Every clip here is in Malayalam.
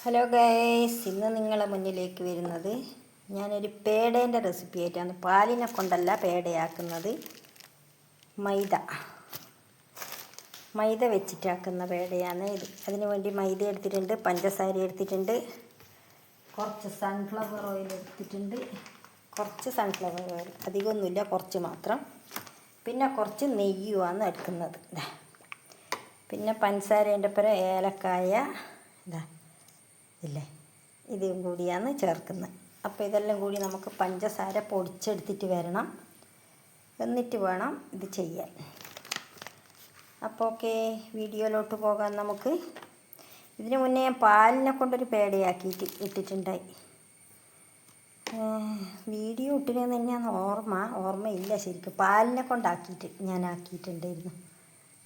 ഹലോ ഗൈസ്, ഇന്ന് നിങ്ങളെ മുന്നിലേക്ക് വരുന്നത് ഞാനൊരു പേടേൻ്റെ റെസിപ്പി ആയിട്ടാണ്. പാലിനെ കൊണ്ടല്ല പേടയാക്കുന്നത്, മൈദ വെച്ചിട്ടാക്കുന്ന പേടയാണ് ഇത്. അതിനു വേണ്ടി മൈദ എടുത്തിട്ടുണ്ട്, പഞ്ചസാര എടുത്തിട്ടുണ്ട്, കുറച്ച് സൺഫ്ലവർ ഓയിൽ എടുത്തിട്ടുണ്ട്, കുറച്ച് സൺഫ്ലവർ ഓയിൽ, അധികമൊന്നുമില്ല, കുറച്ച് മാത്രം. പിന്നെ കുറച്ച് നെയ്യുമാണ് എടുക്കുന്നത്. പിന്നെ പഞ്ചസാരേൻ്റെ ഒപ്പം ഏലക്കായ ഇല്ലേ, ഇതും കൂടിയാണ് ചേർക്കുന്നത്. അപ്പോൾ ഇതെല്ലാം കൂടി നമുക്ക് പഞ്ചസാര പൊടിച്ചെടുത്തിട്ട് വരണം, എന്നിട്ട് വേണം ഇത് ചെയ്യാൻ. അപ്പോൾ ഓക്കെ, വീഡിയോയിലോട്ട് പോകാൻ നമുക്ക്. ഇതിന് മുന്നേ ഞാൻ പാലിനെ കൊണ്ടൊരു പേടയാക്കിയിട്ട് ഇട്ടിട്ടുണ്ടായി. വീഡിയോ ഇട്ടിരുന്നത് തന്നെയാണ് ഓർമ്മയില്ല ശരിക്കും. പാലിനെ കൊണ്ടാക്കിയിട്ട് ഞാൻ ആക്കിയിട്ടുണ്ടായിരുന്നു.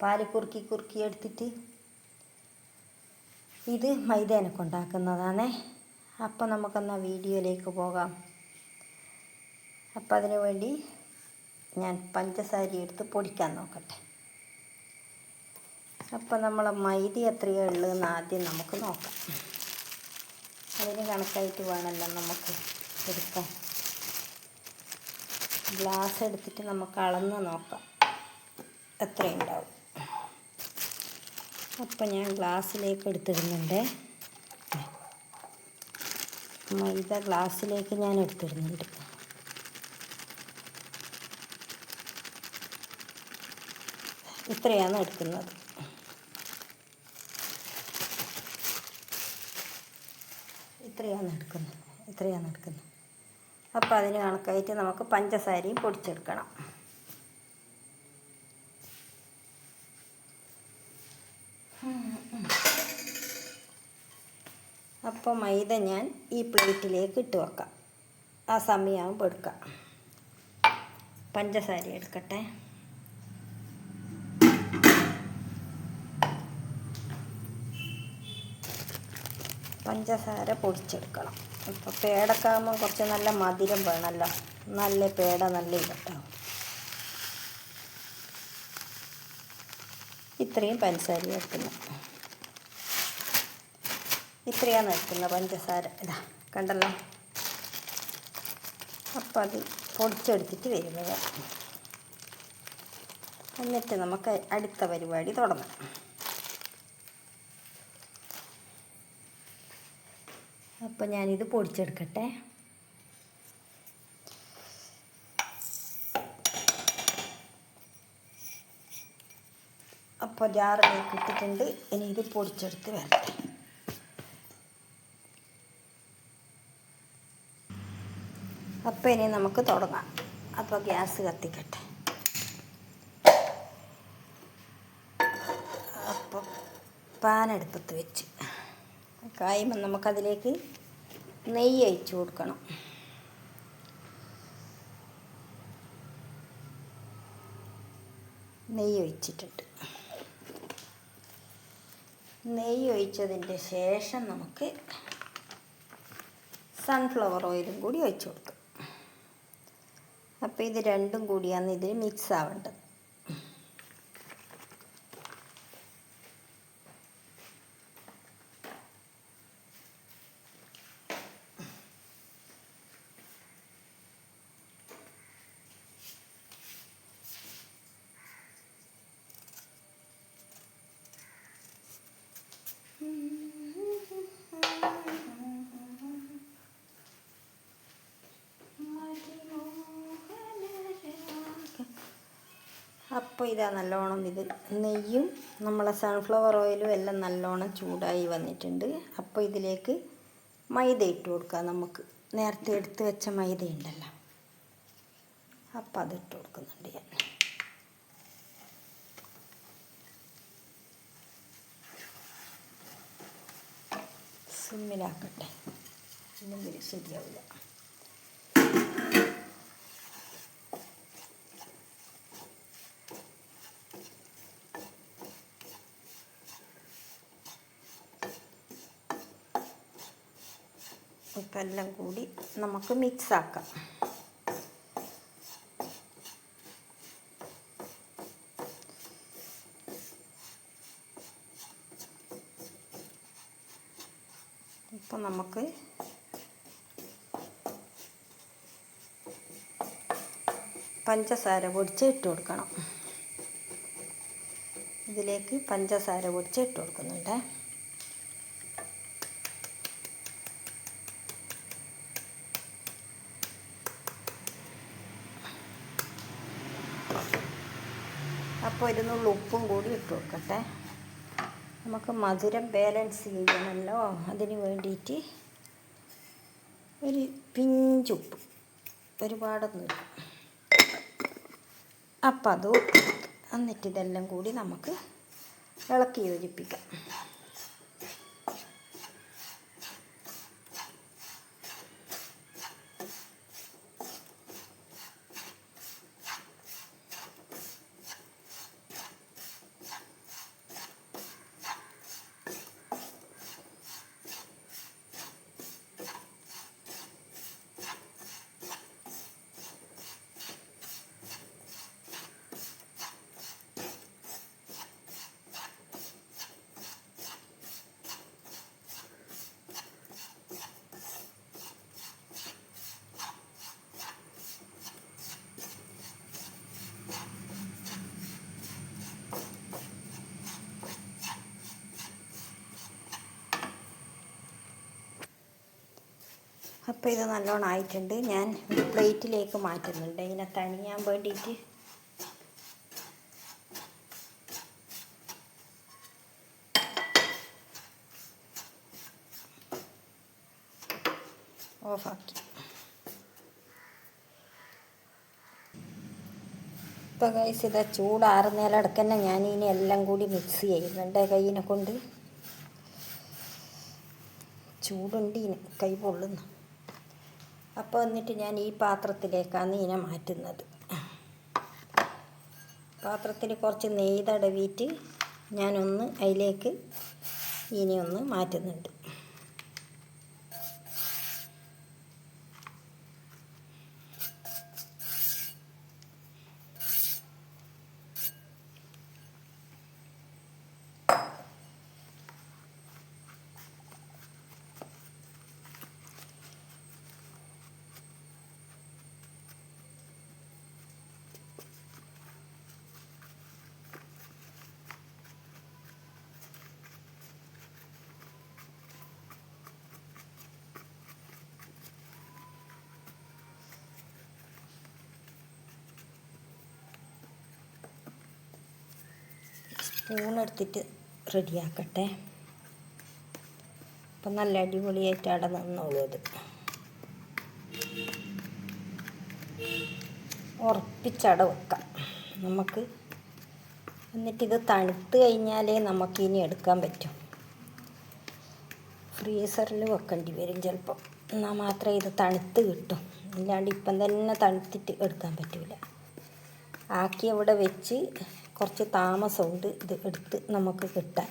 പാല് കുറുക്കി എടുത്തിട്ട് ഇത് മൈദേനെ കൊണ്ടാക്കുന്നതാണ്. അപ്പോൾ നമുക്കെന്നാൽ വീഡിയോയിലേക്ക് പോകാം. അപ്പം അതിനു വേണ്ടി ഞാൻ പഞ്ചസാര എടുത്ത് പൊടിക്കാൻ നോക്കട്ടെ. അപ്പം നമ്മളെ മൈദ എത്രയാണ് ഉള്ളതെന്ന് ആദ്യം നമുക്ക് നോക്കാം. അതിന് കണക്കായിട്ട് വേണമല്ലോ നമുക്ക് എടുക്കാൻ. ഗ്ലാസ് എടുത്തിട്ട് നമുക്ക് അളന്ന് നോക്കാം എത്രയുണ്ടാവും. അപ്പം ഞാൻ ഗ്ലാസ്സിലേക്ക് എടുത്തിടുന്നുണ്ട്. മൈദ ഗ്ലാസ്സിലേക്ക് ഞാൻ എടുത്തിടുന്നുണ്ട്. ഇത്രയാണ് എടുക്കുന്നത്. ഇത്രയാണ് എടുക്കുന്നത്. അപ്പോൾ അതിന് കണക്കായിട്ട് നമുക്ക് പഞ്ചസാരയും പൊടിച്ചെടുക്കണം. അപ്പോൾ മൈദ ഞാൻ ഈ പ്ലേറ്റിലേക്ക് ഇട്ട് വെക്കാം. ആ സമയമാകുമ്പോൾ എടുക്കാം. പഞ്ചസാര എടുക്കട്ടെ. പഞ്ചസാര പൊടിച്ചെടുക്കണം. അപ്പോൾ പേടക്കാകുമ്പോൾ കുറച്ച് നല്ല മധുരം വേണമല്ലോ, നല്ല പേട നല്ല ഇതുണ്ടാവും. ഇത്രയും പഞ്ചസാര എടുക്കുന്നു. ഇത്രയാണ് എടുക്കുന്നത് പഞ്ചസാര. ഇതാ കണ്ടല്ലോ. അപ്പം അത് പൊടിച്ചെടുത്തിട്ട് വരുന്നത്. എന്നിട്ട് നമുക്ക് അടുത്ത പരിപാടി തുടങ്ങാം. അപ്പം ഞാനിത് പൊടിച്ചെടുക്കട്ടെ. അപ്പോൾ ജാറിലേക്ക് ഇട്ടിട്ടുണ്ട്. ഇനി ഇത് പൊടിച്ചെടുത്ത് വരട്ടെ. അപ്പോൾ ഇനി നമുക്ക് തുടങ്ങാം. അപ്പോൾ ഗ്യാസ് കത്തിക്കട്ടെ. അപ്പോൾ പാൻ അടുപ്പത്ത് വെച്ച് കായുമ്പോൾ നമുക്കതിലേക്ക് നെയ്യ് ഒഴിച്ച് കൊടുക്കണം. നെയ്യ് ഒഴിച്ചിട്ടുണ്ട്. നെയ്യ് ഒഴിച്ചതിൻ്റെ ശേഷം നമുക്ക് സൺഫ്ലവർ ഓയിലും കൂടി ഒഴിച്ച് കൊടുക്കും. അപ്പോൾ ഇത് രണ്ടും കൂടിയാണ് ഇതിൽ മിക്സ് ആവേണ്ടത്. അപ്പോൾ ഇതാ നല്ലോണം ഇത് നെയ്യും നമ്മളെ സൺഫ്ലവർ ഓയിലും എല്ലാം നല്ലോണം ചൂടായി വന്നിട്ടുണ്ട്. അപ്പോൾ ഇതിലേക്ക് മൈദ ഇട്ട് കൊടുക്കാം. നമുക്ക് നേരത്തെ എടുത്ത് വെച്ച മൈദ ഉണ്ടല്ലോ, അപ്പോൾ അതിട്ട് കൊടുക്കുന്നുണ്ട് ഞാൻ. സിമ്മിലാക്കട്ടെ, ഇല്ലെങ്കിൽ ശരിയാവില്ല. ഇപ്പം എല്ലാം കൂടി നമുക്ക് മിക്സാക്കാം. അപ്പം നമുക്ക് പഞ്ചസാര പൊടിച്ച് ഇട്ട് കൊടുക്കണം. ഇതിലേക്ക് പഞ്ചസാര പൊടിച്ച് ഇട്ട് കൊടുക്കുന്നുണ്ട്. അപ്പോൾ ഒരു നുള്ളു ഉപ്പും കൂടി ഇട്ട് കൊടുക്കട്ടെ. നമുക്ക് മധുരം ബാലൻസ് ചെയ്യണമല്ലോ, അതിന് വേണ്ടിയിട്ട് ഒരു പിഞ്ചുപ്പ്, ഒരുപാടൊന്നുമില്ല. അപ്പം അത് എന്നിട്ട് ഇതെല്ലാം കൂടി നമുക്ക് ഇളക്കി യോജിപ്പിക്കാം. അപ്പോൾ ഇത് നല്ലോണം ആയിട്ടുണ്ട്. ഞാൻ ഒരു പ്ലേറ്റിലേക്ക് മാറ്റുന്നുണ്ട് ഇതിനെ തണിയാൻ വേണ്ടിയിട്ട്. ഓഫാക്കി. ഇപ്പോൾ ഗൈസ് ഇതാ ചൂടാറുന്നതിലടക്ക് തന്നെ ഞാൻ ഇനി എല്ലാം കൂടി മിക്സ് ചെയ്യുന്നുണ്ട് കൈയിനെ കൊണ്ട്. ചൂടുണ്ട് ഇനി കൈ പൊള്ളുന്നു. അപ്പോൾ എന്നിട്ട് ഞാൻ ഈ പാത്രത്തിലേക്കാണ് ഇതിനെ മാറ്റുന്നത്. പാത്രത്തിൽ കുറച്ച് നെയ്യ് തടവിയിട്ട് ഞാനൊന്ന് അതിലേക്ക് ഇനി ഒന്ന് മാറ്റുന്നുണ്ട്. സ്പൂണെടുത്തിട്ട് റെഡിയാക്കട്ടെ. അപ്പം നല്ല അടിപൊളിയായിട്ട് അവിടെ നിന്നോളൂ. അത് ഉറപ്പിച്ചട വെക്കാം നമുക്ക്. എന്നിട്ടിത് തണുത്ത് കഴിഞ്ഞാലേ നമുക്കിനി എടുക്കാൻ പറ്റും. ഫ്രീസറിൽ വെക്കേണ്ടി വരും ചിലപ്പോൾ, എന്നാൽ മാത്രമേ ഇത് തണുത്ത് കിട്ടും. അല്ലാണ്ട് ഇപ്പം തന്നെ തണുത്തിട്ട് എടുക്കാൻ പറ്റില്ല. ആക്കി അവിടെ വെച്ച് കുറച്ച് താമസമുണ്ട് ഇത് എടുത്ത് നമുക്ക് കിട്ടാൻ.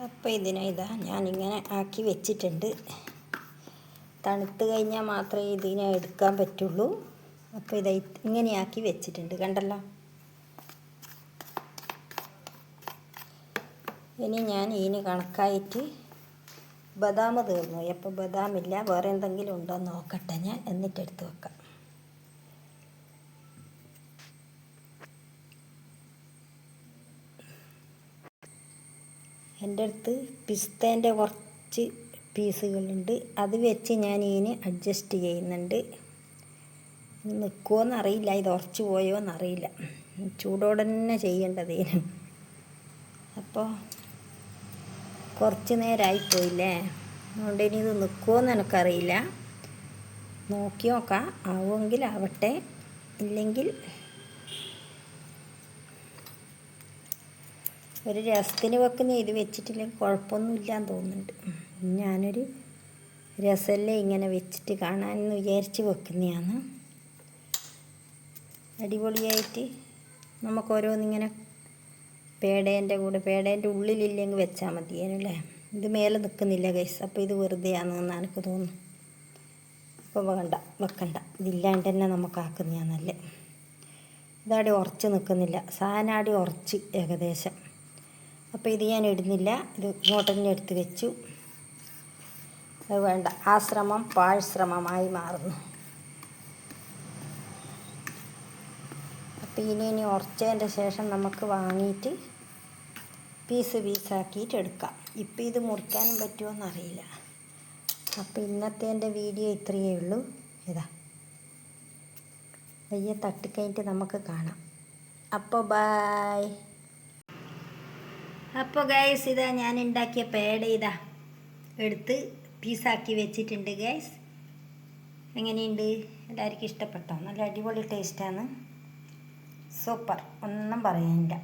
അപ്പോൾ ഇതാ ഞാനിങ്ങനെ ആക്കി വെച്ചിട്ടുണ്ട്. തണുത്ത് കഴിഞ്ഞാൽ മാത്രമേ ഇതിനെ എടുക്കാൻ പറ്റുള്ളൂ. അപ്പോൾ ഇതാ ഇങ്ങനെയാക്കി വെച്ചിട്ടുണ്ട്, കണ്ടല്ലോ. ഇനി ഞാൻ ഇതിന് കണക്കായിട്ട് ബദാം തീർന്നു. അപ്പോൾ ബദാമില്ല, വേറെ എന്തെങ്കിലും ഉണ്ടോ എന്ന് നോക്കട്ടെ ഞാൻ, എന്നിട്ടെടുത്ത് വെക്കാം. എൻ്റെ അടുത്ത് പിസ്തേൻ്റെ കുറച്ച് പീസുകളുണ്ട്. അത് വെച്ച് ഞാൻ ഇതിന് അഡ്ജസ്റ്റ് ചെയ്യുന്നുണ്ട്. നിൽക്കുമോ എന്നറിയില്ല, ഇത് ഉറച്ചു പോയോ എന്നറിയില്ല. ചൂടോടെ തന്നെ ചെയ്യേണ്ടത് ഇതിന്. അപ്പോൾ കുറച്ച് നേരമായിപ്പോയില്ലേ, അതുകൊണ്ട് ഇനി ഇത് നിൽക്കുമോ എന്ന് എനിക്കറിയില്ല. നോക്കി നോക്കാം, ആവുമെങ്കിൽ ആവട്ടെ, ഇല്ലെങ്കിൽ ഒരു രസത്തിന് വെക്കുന്ന ഇത് വെച്ചിട്ടില്ലെങ്കിൽ കുഴപ്പമൊന്നുമില്ലാന്ന് തോന്നുന്നുണ്ട്. ഞാനൊരു രസമല്ലേ ഇങ്ങനെ വെച്ചിട്ട് കാണാമെന്ന് വിചാരിച്ച് വെക്കുന്നതാണ്. അടിപൊളിയായിട്ട് നമുക്ക് ഓരോന്നിങ്ങനെ പേടേൻ്റെ കൂടെ പേടേൻ്റെ ഉള്ളിലില്ലെങ്കിൽ വെച്ചാൽ മതിയല്ലേ. ഇത് മേലെ നിൽക്കുന്നില്ല ഗൈസ്, അപ്പോൾ ഇത് വെറുതെയാണെന്ന് എനിക്ക് തോന്നുന്നു. അപ്പോൾ വെക്കണ്ട, ഇതില്ലാണ്ട് തന്നെ നമുക്ക് ആക്കുന്നതാണ് നല്ലത്. ഇതാടി ഉറച്ച് നിൽക്കുന്നില്ല, സാധനമാടി ഉറച്ച് ഏകദേശം. അപ്പോൾ ഇത് ഞാൻ ഇടുന്നില്ല, ഇത് ഇങ്ങോട്ട് തന്നെ എടുത്ത് വെച്ചു. അത് വേണ്ട, ആ ശ്രമം പാഴ്ശ്രമമായി മാറുന്നു. അപ്പോൾ ഇനി ഉറച്ചതിൻ്റെ ശേഷം നമുക്ക് വാങ്ങിയിട്ട് പീസാക്കിയിട്ട് എടുക്കാം. ഇപ്പം ഇത് മുറിക്കാനും പറ്റുമോ എന്നറിയില്ല. അപ്പോൾ ഇന്നത്തെ എൻ്റെ വീഡിയോ ഇത്രയേ ഉള്ളൂ. ഇതാ വയ്യ തട്ടിക്കഴിഞ്ഞിട്ട് നമുക്ക് കാണാം. അപ്പോൾ ബായ്. അപ്പോൾ ഗൈസ് ഇതാ ഞാൻ ഉണ്ടാക്കിയ പേട ഇതാ എടുത്ത് പീസാക്കി വെച്ചിട്ടുണ്ട് ഗൈസ്. എങ്ങനെയുണ്ട്? എല്ലാവർക്കും ഇഷ്ടപ്പെട്ടോ? നല്ല അടിപൊളി ടേസ്റ്റാണ്, സൂപ്പർ, ഒന്നും പറയാനില്ല.